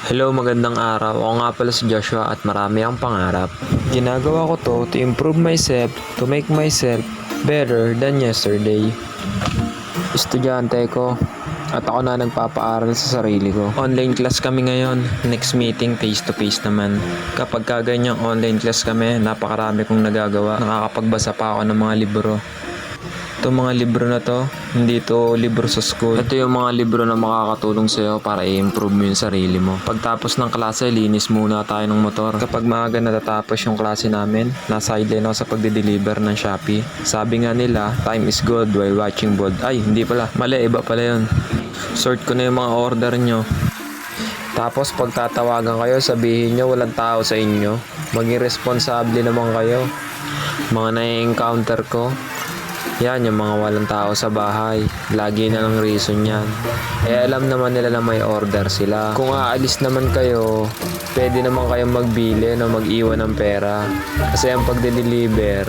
Hello, magandang araw. Ako nga pala si Joshua at marami ang pangarap. Ginagawa ko to improve myself, to make myself better than yesterday. Estudyante ko at ako na nagpapaaral sa sarili ko. Online class kami ngayon. Next meeting, face-to-face naman. Kapag kaganyang online class kami, napakarami kong nagagawa. Nakakapagbasa pa ako ng mga libro. Itong mga libro na to, hindi to libro sa school. Ito yung mga libro na makakatulong sa'yo para i-improve mo yung sarili mo. Pagtapos ng klase, linis muna tayo ng motor. Kapag maaga natatapos yung klase namin, nasideline ako sa pagde-deliver ng Shopee. Sabi nga nila, time is good while watching bold. Ay, hindi pala. Mali, iba pala yun. Sort ko na yung mga order nyo. Tapos pag tatawagan kayo, sabihin nyo walang tao sa inyo. Maging responsable naman kayo. Mga na-encounter ko, yan, yung mga walang tao sa bahay. Lagi na lang reason yan. Alam naman nila na may order sila. Kung aalis naman kayo, pwede naman kayong magbili na mag-iwan ng pera. Kasi ang pagde-deliver,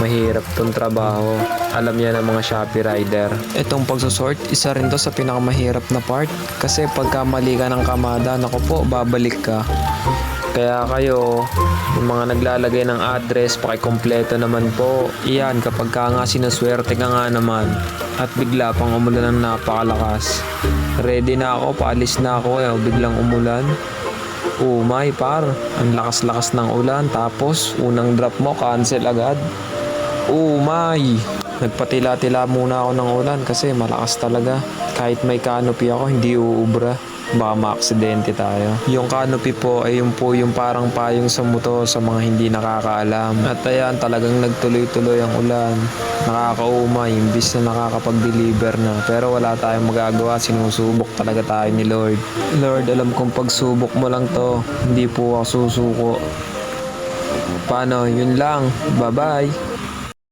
mahirap tong trabaho. Alam niya ng mga Shopee rider. Itong pagsusort, isa rin to sa pinakamahirap na part. Kasi pagka mali ka ng kamada, naku po, babalik ka. Kaya kayo, yung mga naglalagay ng address, pakikompleto naman po. Iyan, kapag ka nga sinuswerte ka nga naman at bigla pang umulan ng napakalakas. Ready na ako, paalis na ako, biglang umulan. Oh my par, ang lakas-lakas ng ulan. Tapos, unang drop mo, cancel agad. Oh my, nagpatila-tila muna ako ng ulan kasi malakas talaga. Kahit may canopy ako, hindi uubra. Baka maaksidente tayo. Yung canopy po ay yung parang payong sa motor sa mga hindi nakakaalam. At ayan, talagang nagtuloy-tuloy ang ulan. Nakakaumay, imbis na nakakapag-deliver na. Pero wala tayong magagawa, sinusubok talaga tayo ni Lord. Lord, alam kong pagsubok mo lang to. Hindi po ako susuko. Paano? Yun lang. Bye-bye.